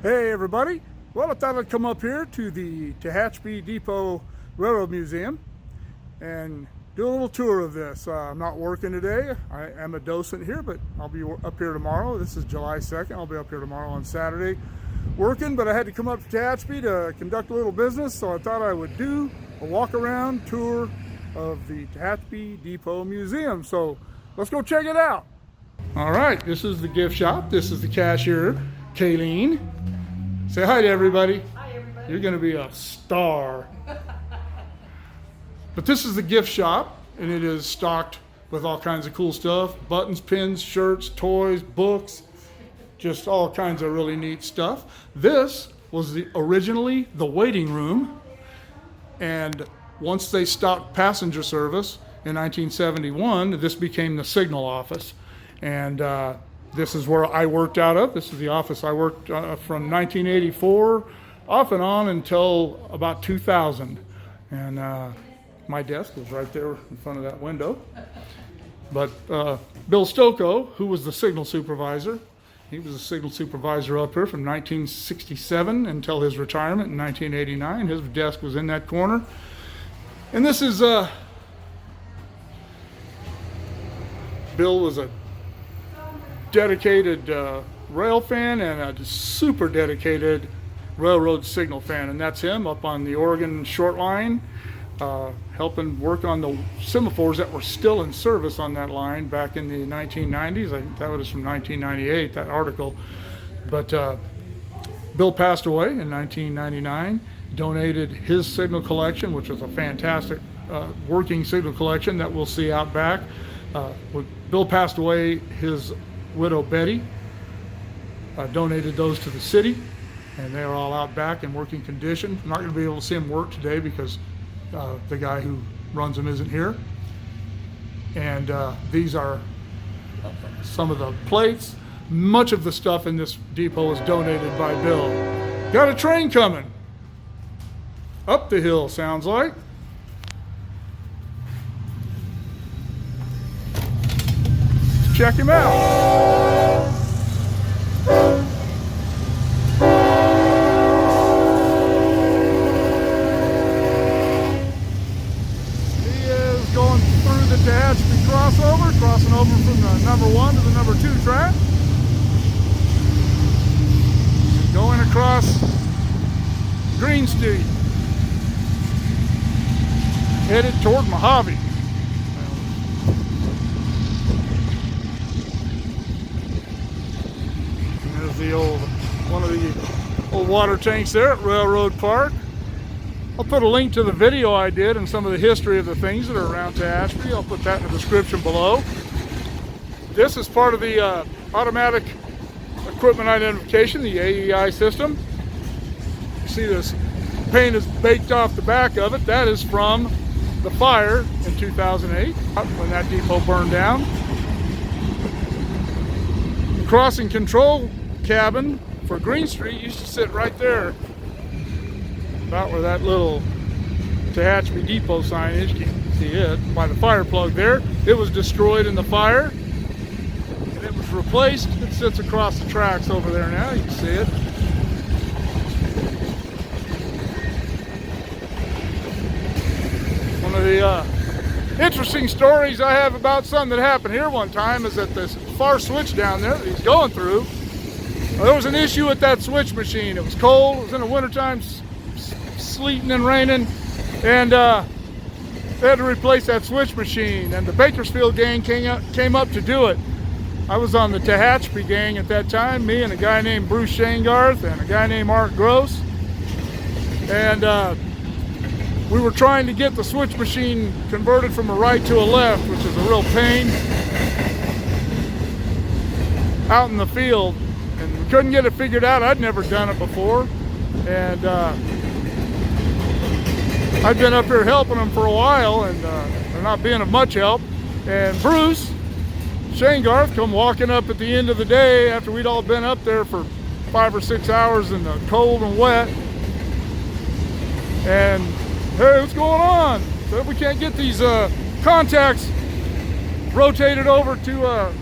Hey everybody, well I thought I'd come up here to the Tehachapi Depot Railroad Museum and do a little tour of this. I'm not working today. I am a docent here, but I'll be up here tomorrow. This is July 2nd. I'll be up here tomorrow on Saturday working, but I had to come up to Tehachapi to conduct a little business, so I thought I would do a walk around tour of the Tehachapi Depot Museum. So let's go check it out. All right, this is the gift shop. This is the cashier, Kayleen. Say hi to everybody. Hi, everybody. You're going to be a star. But this is the gift shop, and it is stocked with all kinds of cool stuff. Buttons, pins, shirts, toys, books, just all kinds of really neat stuff. This was originally the waiting room, and once they stopped passenger service in 1971, this became the signal office. And this is where I worked out of. This is the office I worked from 1984 off and on until about 2000. And my desk was right there in front of that window. But Bill Stocco, who was the signal supervisor, he was a signal supervisor up here from 1967 until his retirement in 1989. His desk was in that corner. And this is, Bill was a dedicated rail fan and a super dedicated railroad signal fan, and that's him up on the Oregon short line, helping work on the semaphores that were still in service on that line back in the 1990s. I think that was from 1998, that article. But Bill passed away in 1999, donated his signal collection, which was a fantastic working signal collection that we'll see out back. When Bill passed away, his widow Betty donated those to the city, and they are all out back in working condition. I'm not going to be able to see them work today because the guy who runs them isn't here. And these are some of the plates. Much of the stuff in this depot is donated by Bill. Got a train coming up the hill, sounds like. Check him out. He is going through the Tehachapi Crossover, crossing over from the number 1 to the number 2 track. Going across Green Street, headed toward Mojave. The one of the old water tanks there at Railroad Park. I'll put a link to the video I did and some of the history of the things that are around Tehachapi. I'll put that in the description below. This is part of the automatic equipment identification, the AEI system. You see this paint is baked off the back of it. That is from the fire in 2008 when that depot burned down. The crossing control cabin for Green Street used to sit right there, about where that little Tehachapi Depot sign is. You can see it by the fire plug there. It was destroyed in the fire, and it was replaced. It sits across the tracks over there now. You can see it. One of the interesting stories I have about something that happened here one time is that this far switch down there that he's going through, there was an issue with that switch machine. It was cold, it was in the wintertime, sleeting and raining, and they had to replace that switch machine, and the Bakersfield gang came up to do it. I was on the Tehachapi gang at that time, me and a guy named Bruce Shanegarth and a guy named Art Gross, and we were trying to get the switch machine converted from a right to a left, which is a real pain, out in the field. And we couldn't get it figured out. I'd never done it before, and I'd been up here helping them for a while, and they're not being of much help. And Bruce Shanegarth come walking up at the end of the day after we'd all been up there for 5 or 6 hours in the cold and wet, and hey, what's going on? So we can't get these contacts rotated over to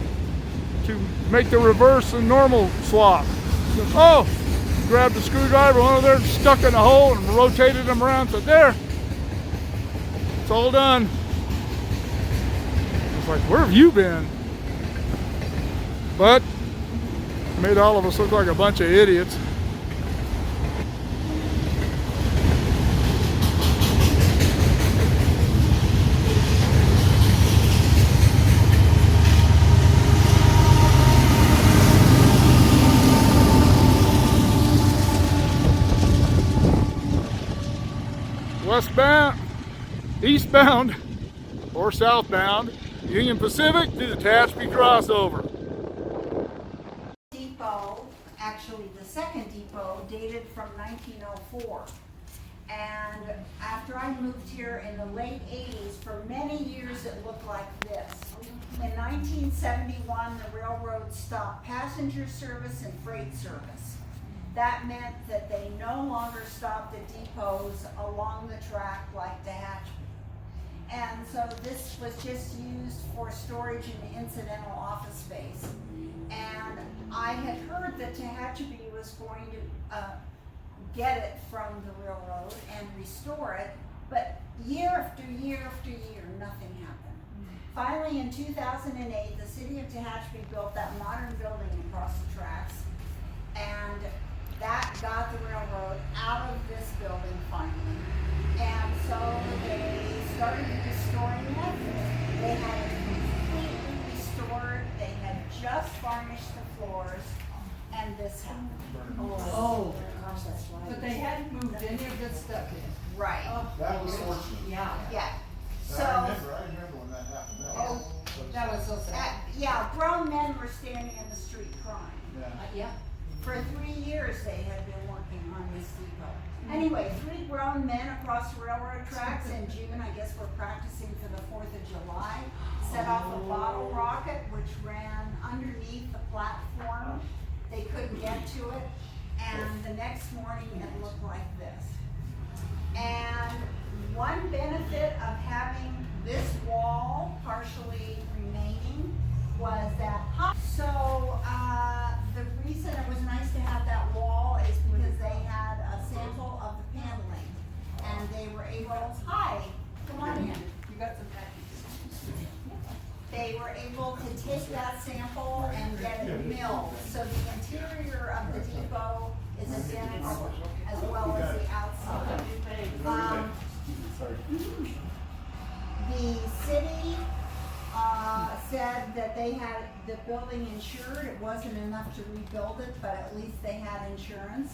make the reverse and normal swap. Oh, grabbed a screwdriver, one of theirs stuck in a hole, and rotated them around. Said, there, it's all done. It's like, where have you been? But made all of us look like a bunch of idiots. Westbound, eastbound, or southbound, Union Pacific to the Tehachapi Crossover. Depot, actually the second depot, dated from 1904. And after I moved here in the late 80s, for many years it looked like this. In 1971, the railroad stopped passenger service and freight service. That meant that they no longer stopped at depots along the track like Tehachapi. And so this was just used for storage and incidental office space. And I had heard that Tehachapi was going to get it from the railroad and restore it, but year after year after year, nothing happened. Finally, in 2008, the City of Tehachapi built that modern building across the tracks, and that got the railroad out of this building finally. And so they started restoring it. They had it completely restored. They had just varnished the floors, and this happened. Oh, Gosh, that's right. but they hadn't moved any of this stuff in. Right. That was fortunate. Yeah. Yeah. So, I remember when that happened. That was so sad. yeah, grown men were standing in the street crying. Yeah. Yeah. For 3 years, they had been working on this depot. Anyway, 3 grown men across railroad tracks in June, I guess we're practicing for the 4th of July, set off a bottle rocket which ran underneath the platform. They couldn't get to it, and the next morning it looked like this. And one benefit of having this wall partially remaining was that the reason it was nice to have that wall is because they had a sample of the paneling, and they were able, hi, come on in. You got some packages. They were able to take that sample and get it milled, so the interior of the depot is identical as well as the outside. The city said that they had the building insured. It wasn't enough to rebuild it, but at least they had insurance.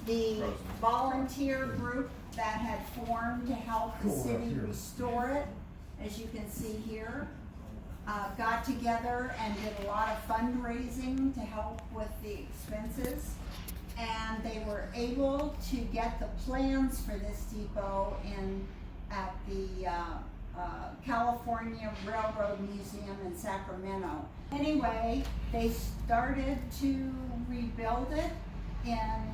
The volunteer group that had formed to help the city restore it, as you can see here, got together and did a lot of fundraising to help with the expenses. And they were able to get the plans for this depot at the California Railroad Museum in Sacramento. Anyway, they started to rebuild it and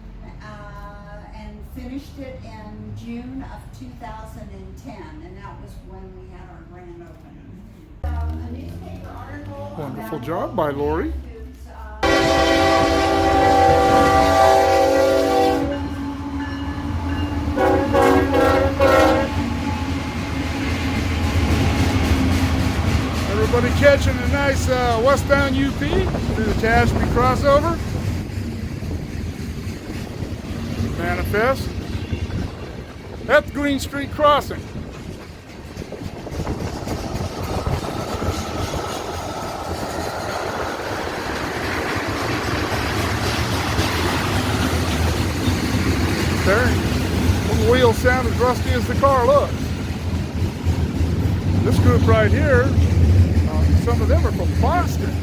finished it in June of 2010, and that was when we had our grand opening. A newspaper article. Wonderful job by Lori. Everybody catching a nice westbound UP through the Tehachapi Crossover. Manifest at the Green Street Crossing. There, the wheels sound as rusty as the car looks. This group right here, some of them are from Boston.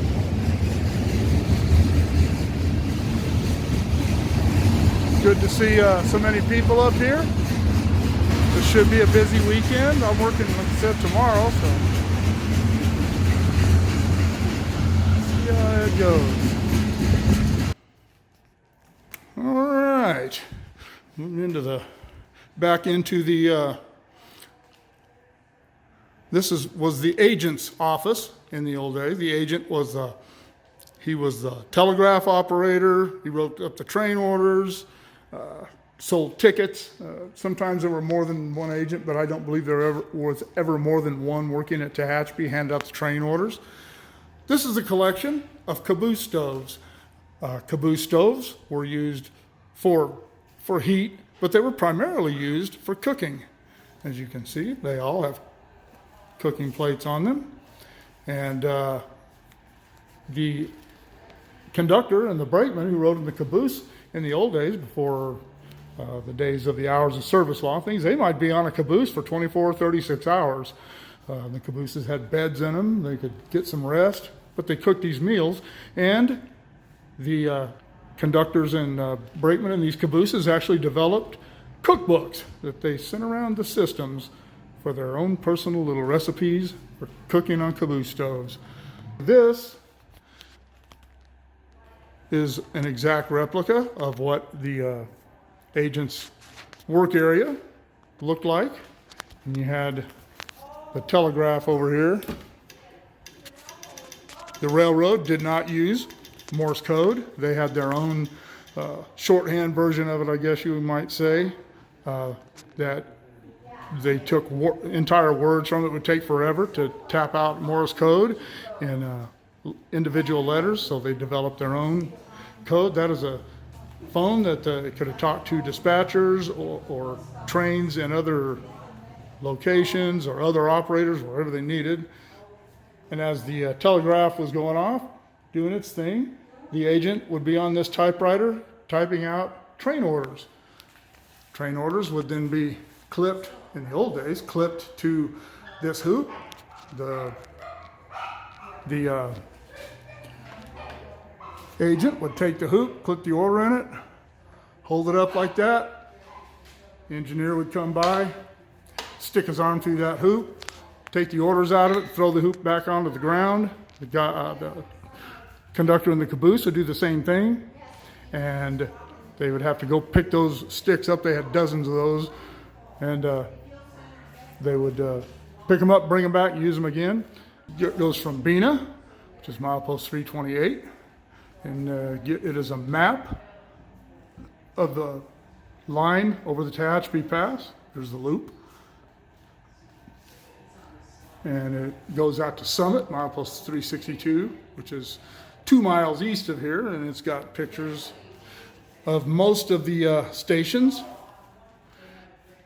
Good to see so many people up here. This should be a busy weekend. I'm working, like I said, tomorrow, so see how it goes. All right, moving into back into the. This was the agent's office in the old days. The agent was He was the telegraph operator. He wrote up the train orders, sold tickets. Sometimes there were more than one agent, but I don't believe there was ever more than one working at Tehachapi, handed out the train orders. This is a collection of Caboose stoves. Caboose stoves were used for heat, but they were primarily used for cooking. As you can see, they all have cooking plates on them. And the conductor and the brakeman who rode in the caboose in the old days, before the days of the hours of service law things, they might be on a caboose for 24 or 36 hours. The cabooses had beds in them. They could get some rest, but they cooked these meals. And the conductors and brakemen in these cabooses actually developed cookbooks that they sent around the systems for their own personal little recipes for cooking on caboose stoves. This is an exact replica of what the agent's work area looked like. And you had the telegraph over here. The railroad did not use Morse code. They had their own shorthand version of it, I guess you might say, that they took entire words from it. Would take forever to tap out Morse code in individual letters, so they developed their own code. That is a phone that could have talked to dispatchers or trains in other locations or other operators, wherever they needed. And as the telegraph was going off, doing its thing, the agent would be on this typewriter typing out train orders. Train orders would then be clipped, in the old days, clipped to this hoop. The agent would take the hoop, clip the order in it, hold it up like that. The engineer would come by, stick his arm through that hoop, take the orders out of it, throw the hoop back onto the ground. The conductor in the caboose would do the same thing, and they would have to go pick those sticks up. They had dozens of those, and they would pick them up, bring them back, use them again. It goes from Bina, which is milepost 328, and it is a map of the line over the Tehachapi Pass. There's the loop. And it goes out to Summit, milepost 362, which is 2 miles east of here, and it's got pictures of most of the stations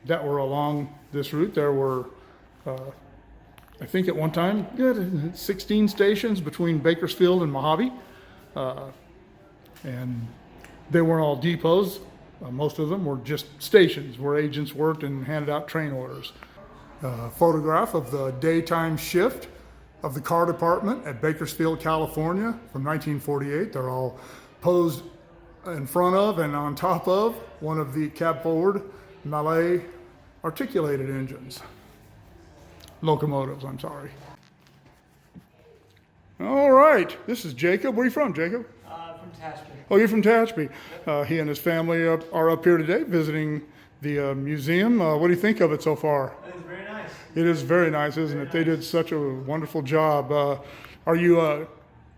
that were along this route. There were, I think at one time, 16 stations between Bakersfield and Mojave, and they weren't all depots. Most of them were just stations where agents worked and handed out train orders. Photograph of the daytime shift of the car department at Bakersfield, California from 1948. They're all posed in front of and on top of one of the cab forward Malay articulated engines. Locomotives, I'm sorry. All right, this is Jacob. Where are you from, Jacob? From Tehachapi. Oh, you're from Tehachapi. He and his family are up here today visiting the museum. What do you think of it so far? It's very nice. It is very nice, isn't it? They did such a wonderful job. Are you a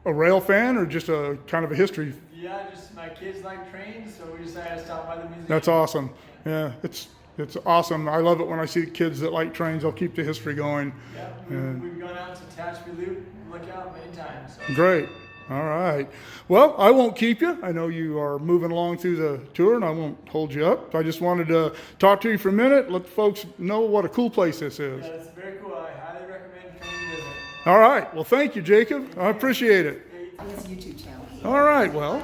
rail fan or just a kind of a history? Yeah, just my kids like trains, so we decided to stop by the museum. That's awesome. Yeah, it's awesome. I love it when I see kids that like trains. They'll keep the history going. Yeah, we've gone out to Tehachapi Loop Lookout many times. So. Great. All right. Well, I won't keep you. I know you are moving along through the tour, and I won't hold you up. I just wanted to talk to you for a minute, let the folks know what a cool place this is. Yeah, it's very cool. I highly recommend coming to visit. All right. Well, thank you, Jacob. I appreciate it. His YouTube channel. All right. Well,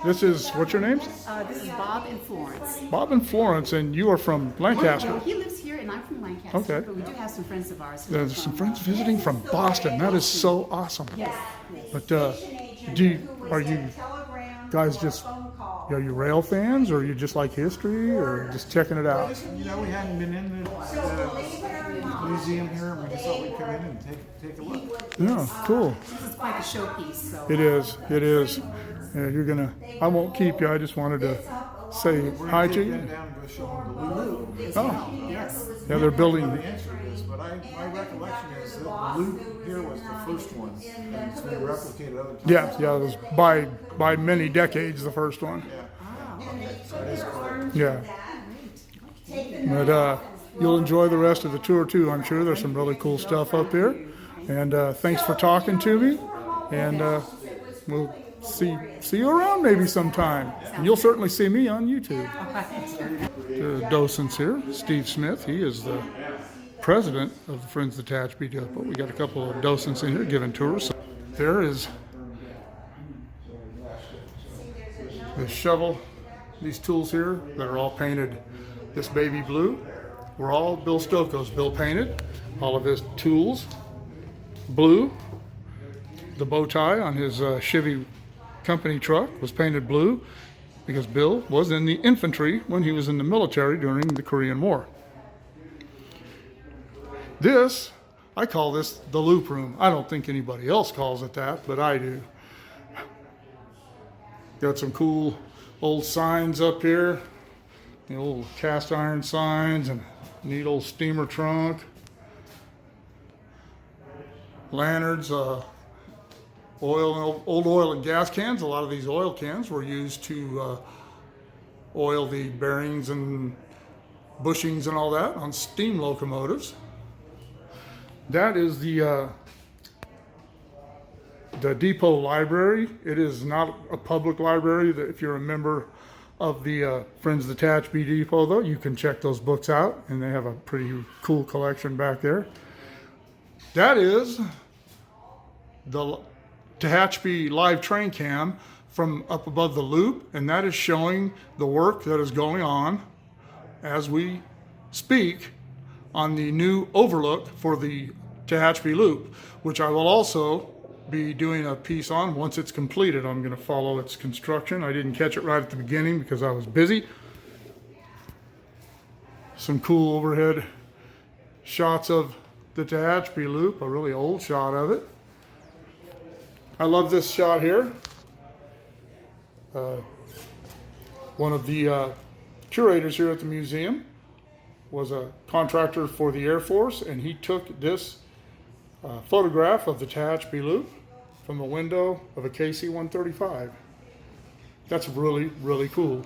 this is, what's your names? This is Bob and Florence. Bob and Florence, and you are from Lancaster. He lives here, and I'm from Lancaster. Okay. But we do have some friends of ours. There's some friends visiting from Boston. That is so awesome. Yes. But are you guys just, are you rail fans, or are you just like history, or just checking it out? You know, we hadn't been in the museum here, and we just thought we'd come in and take a look. Yeah, cool. This is quite a showpiece. So. It is. Yeah, I won't keep you. I just wanted to say We're hi gonna to take you. that down and go show them the loop. Oh, Yes. yeah, they're building. The answer is, but my recollection is that the loop here was the first one, and it's been replicated other times. Yeah, it was by many decades the first one. Yeah, but you'll enjoy the rest of the tour too. I'm sure there's some really cool stuff up here. And thanks for talking to me. And we'll see you around maybe sometime. And you'll certainly see me on YouTube. The docents here, Steve Smith. He is the president of the Friends of the Tehachapi Depot. We got a couple of docents in here giving tours. There is the shovel. These tools here that are all painted this baby blue were all Bill Stokoe's. Bill painted all of his tools blue. The bow tie on his Chevy company truck was painted blue because Bill was in the infantry when he was in the military during the Korean War. This, I call this the loop room. I don't think anybody else calls it that, but I do. Got some cool old signs up here, the old cast iron signs, and a neat old steamer trunk. Lanterns, old oil and gas cans. A lot of these oil cans were used to oil the bearings and bushings and all that on steam locomotives. That is the depot library. It is not a public library. If you're a member of the Friends of the Tehachapi Depot, though, you can check those books out, and they have a pretty cool collection back there. That is the Tehachapi live train cam from up above the loop, and that is showing the work that is going on as we speak on the new overlook for the Tehachapi Loop, which I will also be doing a piece on once it's completed. I'm going to follow its construction. I didn't catch it right at the beginning because I was busy. Some cool overhead shots of the Tehachapi Loop, a really old shot of it. I love this shot here. One of the curators here at the museum was a contractor for the Air Force, and he took this photograph of the Tehachapi Loop from the window of a KC-135. That's really, really cool.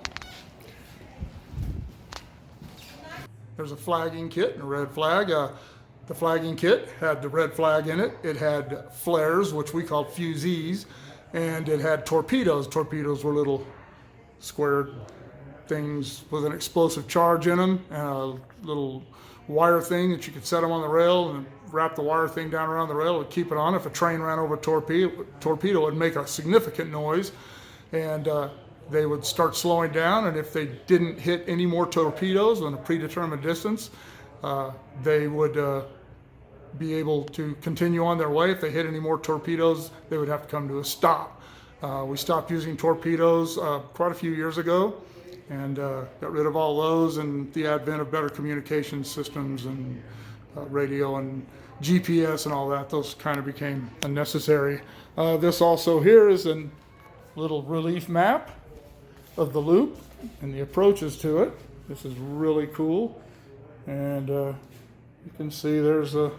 There's a flagging kit and a red flag. The flagging kit had the red flag in it. It had flares, which we called fusees, and it had torpedoes. Torpedoes were little squared things with an explosive charge in them, and a little wire thing that you could set them on the rail and wrap the wire thing down around the rail and keep it on. If a train ran over a torpedo would make a significant noise, and they would start slowing down, and if they didn't hit any more torpedoes in a predetermined distance, they would be able to continue on their way. If they hit any more torpedoes, they would have to come to a stop. We stopped using torpedoes quite a few years ago, and got rid of all those, and the advent of better communication systems and radio and GPS and all that, those kind of became unnecessary. This also here is a little relief map of the loop and the approaches to it. This is really cool, and you can see there's the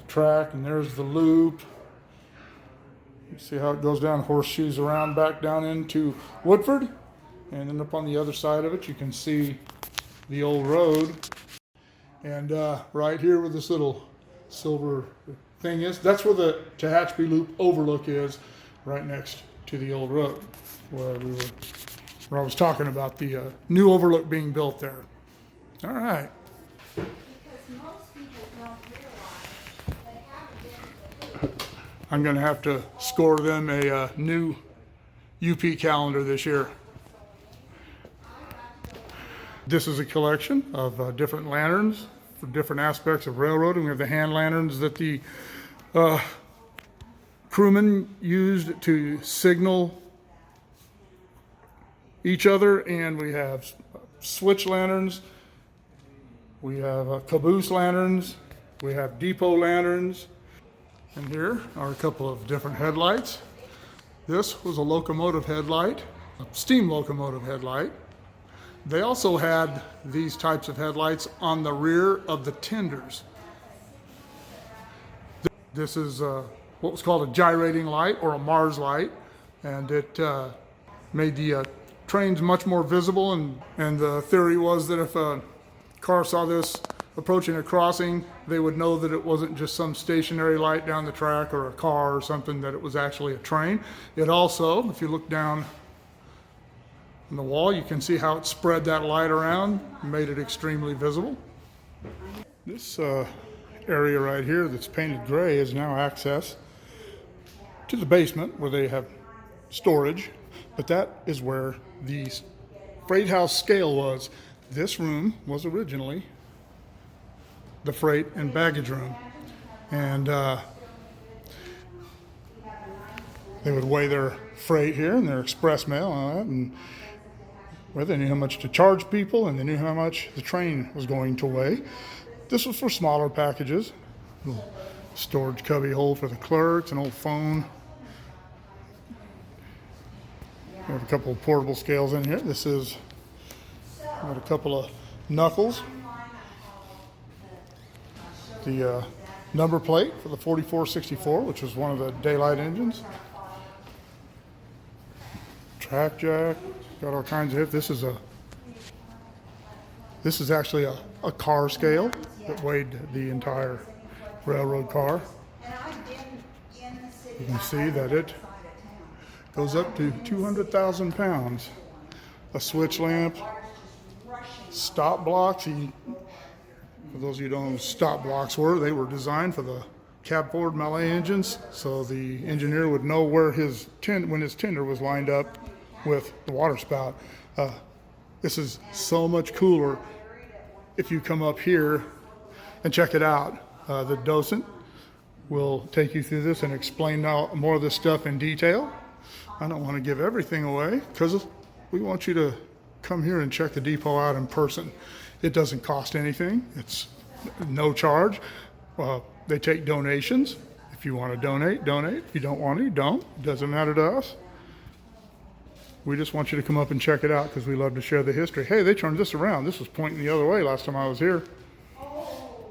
track, and there's the loop. You see how it goes down, horseshoes around back down into Woodford, and then up on the other side of it you can see the old road. And right here where this little silver thing is, that's where the Tehachapi Loop overlook is, right next to the old road where I was talking about the new overlook being built there. All right. Because most people don't realize they have a different. I'm going to have to score them a new UP calendar this year. This is a collection of different lanterns for different aspects of railroading. We have the hand lanterns that the crewmen used to signal each other, and we have switch lanterns, we have caboose lanterns, we have depot lanterns, and here are a couple of different headlights. This was a locomotive headlight, a steam locomotive headlight. They also had these types of headlights on the rear of the tenders. This is what was called a gyrating light or a Mars light, and it made the trains much more visible, and the theory was that if a car saw this approaching a crossing, they would know that it wasn't just some stationary light down the track or a car or something, that it was actually a train. It also, if you look down on the wall, you can see how it spread that light around and made it extremely visible. This area right here that's painted gray is now access to the basement where they have storage, but that is where the freight house scale was. This room was originally the freight and baggage room, and they would weigh their freight here and their express mail and all that, and well, they knew how much to charge people, and they knew how much the train was going to weigh. This was for smaller packages. Little storage cubby hole for the clerks, an old phone. We have a couple of portable scales in here. This is got a couple of knuckles. The number plate for the 4464, which was one of the daylight engines. Track jack, got all kinds of it. This is actually a car scale that weighed the entire railroad car. You can see that it goes up to 200,000 pounds. A switch lamp, stop blocks. For those of you who don't know what stop blocks were, they were designed for the cab forward Mallet engines, so the engineer would know where when his tender was lined up with the water spout. This is so much cooler if you come up here and check it out. The docent will take you through this and explain more of this stuff in detail. I don't want to give everything away because we want you to come here and check the depot out in person. It doesn't cost anything. It's no charge. They take donations. If you want to donate, donate. If you don't want to, don't. It doesn't matter to us. We just want you to come up and check it out because we love to share the history. Hey, they turned this around. This was pointing the other way last time I was here.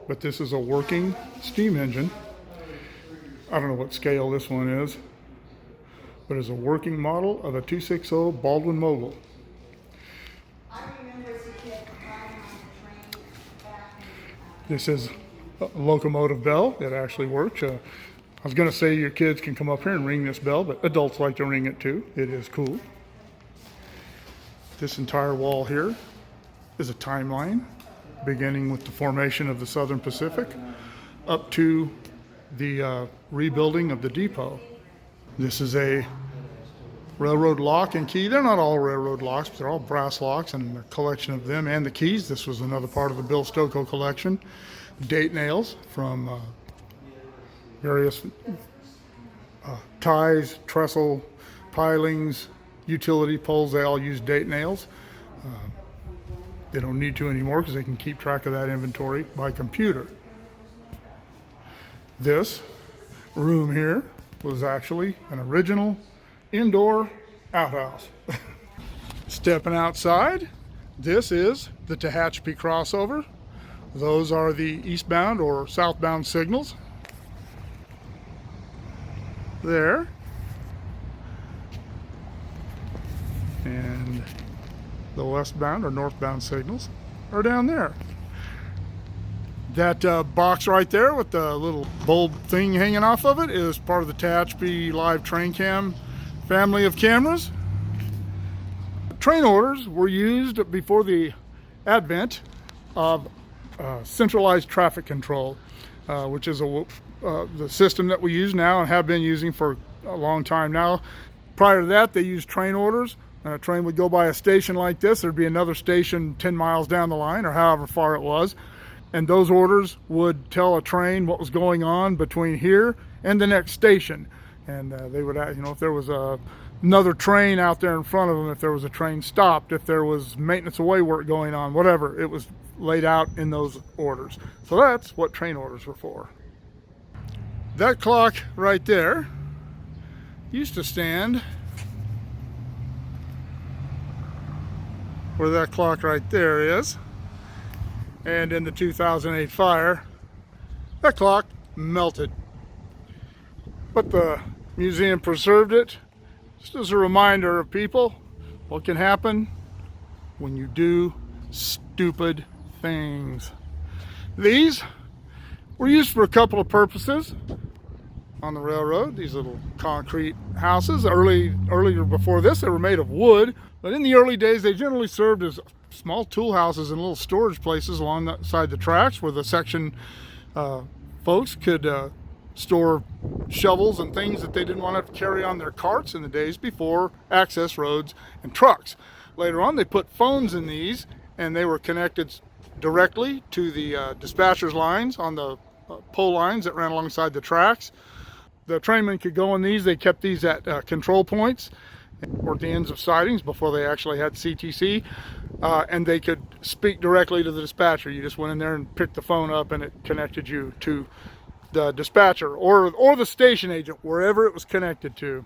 But this is a working steam engine. I don't know what scale this one is, but it's a working model of a 260 Baldwin Mogul. This is a locomotive bell. It actually works. I was going to say your kids can come up here and ring this bell, but adults like to ring it too. It is cool. This entire wall here is a timeline, beginning with the formation of the Southern Pacific up to the rebuilding of the depot. This is a railroad lock and key. They're not all railroad locks, but they're all brass locks, and a collection of them and the keys. This was another part of the Bill Stokoe collection. Date nails from various ties, trestle, pilings, utility poles. They all use date nails. They don't need to anymore because they can keep track of that inventory by computer. This room here was actually an original indoor outhouse. Stepping outside, this is the Tehachapi Crossover. Those are the eastbound or southbound signals. There. And the westbound or northbound signals are down there. That box right there with the little bulb thing hanging off of it is part of the Tehachapi Live Train Cam family of cameras. Train orders were used before the advent of centralized traffic control, which is the system that we use now and have been using for a long time now. Prior to that, they used train orders. A train would go by a station like this. There'd be another station 10 miles down the line or however far it was. And those orders would tell a train what was going on between here and the next station. And they would, if there was another train out there in front of them, if there was a train stopped, if there was maintenance away work going on, whatever, it was laid out in those orders. So that's what train orders were for. That clock right there used to stand where that clock right there is, and in the 2008 fire that clock melted, but the museum preserved it just as a reminder of people what can happen when you do stupid things. These were used for a couple of purposes on the railroad. These little concrete houses, earlier before this they were made of wood, but in the early days they generally served as small tool houses and little storage places alongside the tracks where the section folks could store shovels and things that they didn't want to have to carry on their carts in the days before access roads and trucks. Later on they put phones in these, and they were connected directly to the dispatcher's lines on the pole lines that ran alongside the tracks. The trainmen could go in these. They kept these at control points or at the ends of sidings before they actually had CTC, and they could speak directly to the dispatcher. You just went in there and picked the phone up, and it connected you to the dispatcher or the station agent, wherever it was connected to.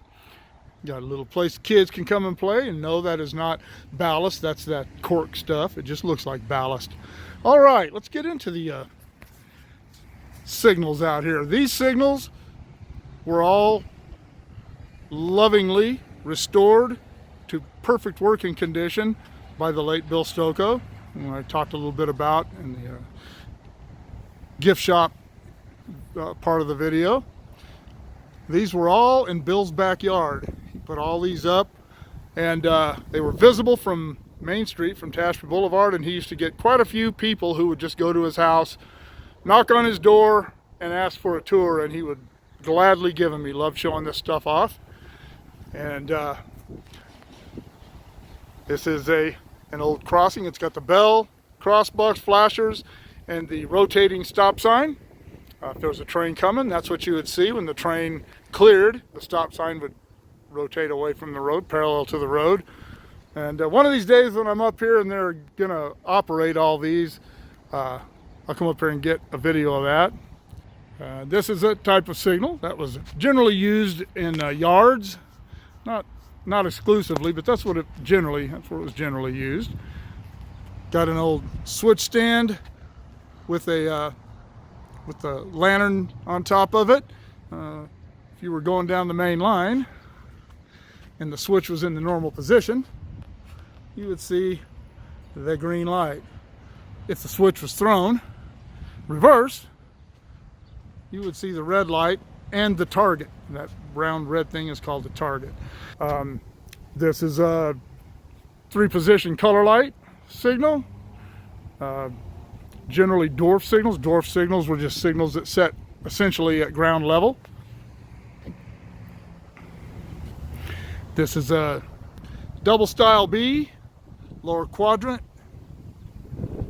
Got a little place kids can come and play, and no, that is not ballast. That's that cork stuff. It just looks like ballast. All right, let's get into the signals out here. These signals were all lovingly restored to perfect working condition by the late Bill Stocco, who I talked a little bit about in the gift shop part of the video. These were all in Bill's backyard. He put all these up, and they were visible from Main Street, from Tehachapi Boulevard, and he used to get quite a few people who would just go to his house, knock on his door, and ask for a tour, and he would gladly give them. He loved showing this stuff off. And this is an old crossing. It's got the bell, crossbucks, flashers, and the rotating stop sign. If there was a train coming, that's what you would see. When the train cleared, the stop sign would rotate away from the road, parallel to the road. And one of these days when I'm up here and they're gonna operate all these, I'll come up here and get a video of that. This is a type of signal that was generally used in yards, not exclusively, but that's where it was generally used. Got an old switch stand with a lantern on top of it. If you were going down the main line and the switch was in the normal position, you would see the green light. If the switch was thrown reversed, you would see the red light and the target. That round red thing is called the target. This is a 3-position color light signal. Generally Dwarf signals. Dwarf signals were just signals that set essentially at ground level. This is a double style B, lower quadrant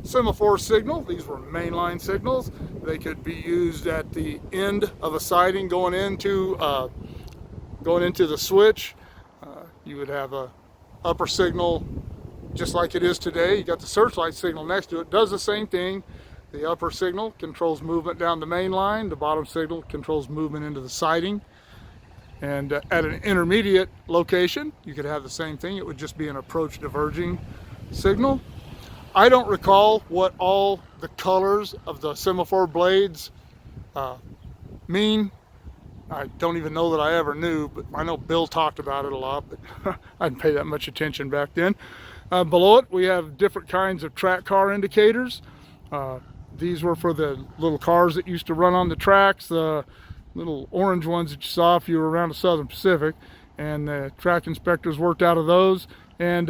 semaphore signal. These were mainline signals. They could be used at the end of a siding going into the switch. You would have a upper signal just like it is today. You got the searchlight signal next to it. Does the same thing. The upper signal controls movement down the main line. The bottom signal controls movement into the siding. And at an intermediate location, you could have the same thing. It would just be an approach diverging signal. I don't recall what all the colors of the semaphore blades mean. I don't even know that I ever knew, but I know Bill talked about it a lot, but I didn't pay that much attention back then. Below it, we have different kinds of track car indicators. These were for the little cars that used to run on the tracks, the little orange ones that you saw if you were around the Southern Pacific, and the track inspectors worked out of those. And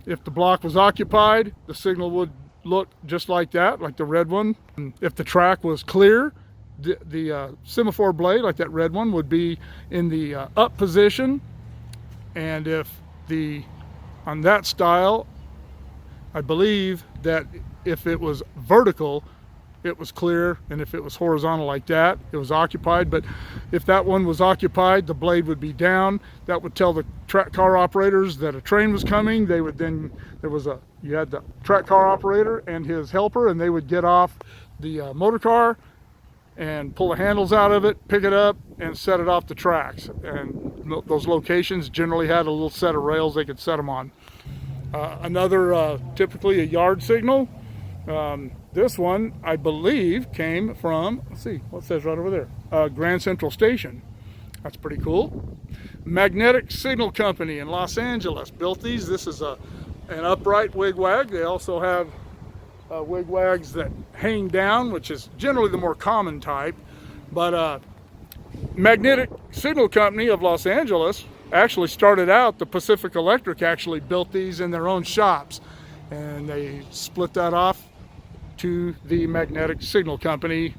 if the block was occupied, the signal would look just like that, like the red one. And if the track was clear, the semaphore blade, like that red one, would be in the up position. And on that style, I believe that if it was vertical, it was clear, and if it was horizontal like that, it was occupied. But if that one was occupied, the blade would be down. That would tell the track car operators that a train was coming. They would then, you had the track car operator and his helper, and they would get off the motor car and pull the handles out of it, pick it up, and set it off the tracks. And those locations generally had a little set of rails they could set them on. Another, typically a yard signal. This one, I believe, came from, let's see, what says right over there? Grand Central Station. That's pretty cool. Magnetic Signal Company in Los Angeles built these. This is an upright wigwag. They also have wigwags that hang down, which is generally the more common type. But Magnetic Signal Company of Los Angeles actually started out, the Pacific Electric actually built these in their own shops. And they split that off to the Magnetic Signal Company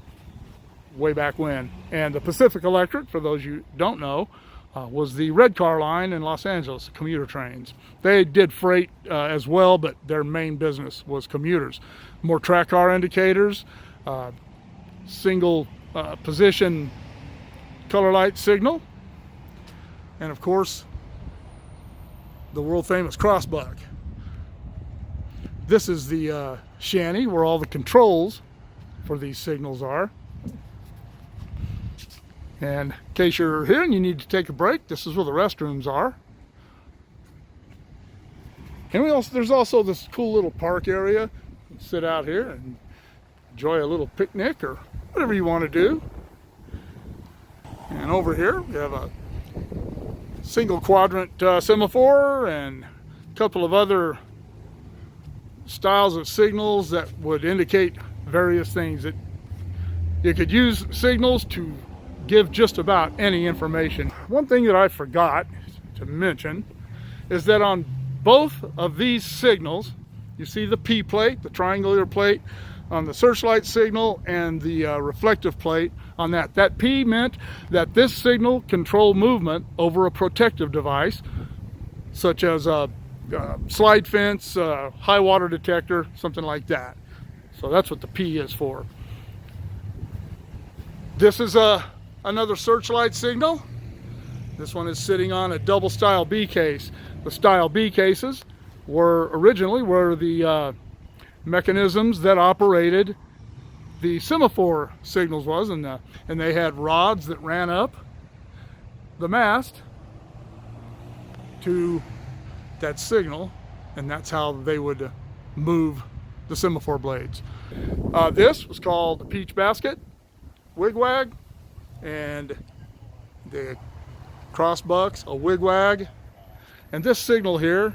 way back when. And the Pacific Electric, for those you don't know, was the red car line in Los Angeles, commuter trains. They did freight as well, but their main business was commuters. More track car indicators, single position color light signal, and of course, the world famous crossbuck. This is the shanty where all the controls for these signals are. And in case you're here and you need to take a break, this is where the restrooms are. And there's also this cool little park area. You can sit out here and enjoy a little picnic or whatever you want to do. And over here we have a single quadrant semaphore and a couple of other styles of signals that would indicate various things. That you could use signals to give just about any information. One thing that I forgot to mention is that on both of these signals, you see the P plate, the triangular plate on the searchlight signal, and the reflective plate on that. That P meant that this signal controlled movement over a protective device, such as a slide fence, high water detector, something like that. So that's what the P is for. This is another searchlight signal. This one is sitting on a double style B case. The style B cases were originally the mechanisms that operated the semaphore signals was, and they had rods that ran up the mast to that signal, and that's how they would move the semaphore blades. This was called the Peach Basket wigwag, and the crossbucks a wigwag. And this signal here,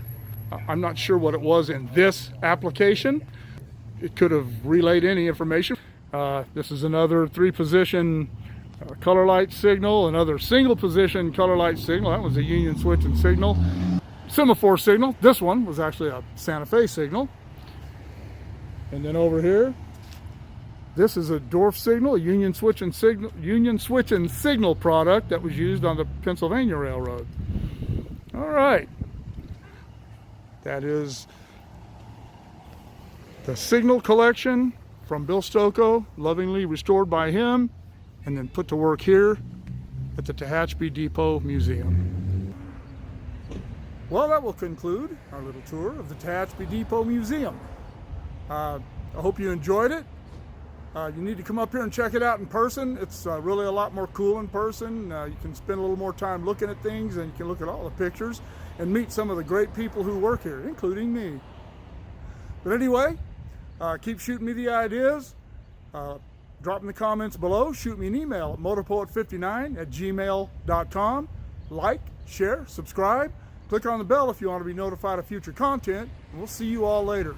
I'm not sure what it was in this application. It could have relayed any information. This is another 3-position color light signal, another single position color light signal. That was a union switching signal. Semaphore signal. This one was actually a Santa Fe signal. And then over here, this is a Dwarf signal, a union switching signal product that was used on the Pennsylvania Railroad. All right, that is the signal collection from Bill Stocco, lovingly restored by him, and then put to work here at the Tehachapi Depot Museum. Well, that will conclude our little tour of the Tehachapi Depot Museum. I hope you enjoyed it. You need to come up here and check it out in person. It's really a lot more cool in person. You can spend a little more time looking at things, and you can look at all the pictures and meet some of the great people who work here, including me. But anyway, keep shooting me the ideas. Drop in the comments below. Shoot me an email at motorpoet59@gmail.com. Like, share, subscribe. Click on the bell if you want to be notified of future content. And we'll see you all later.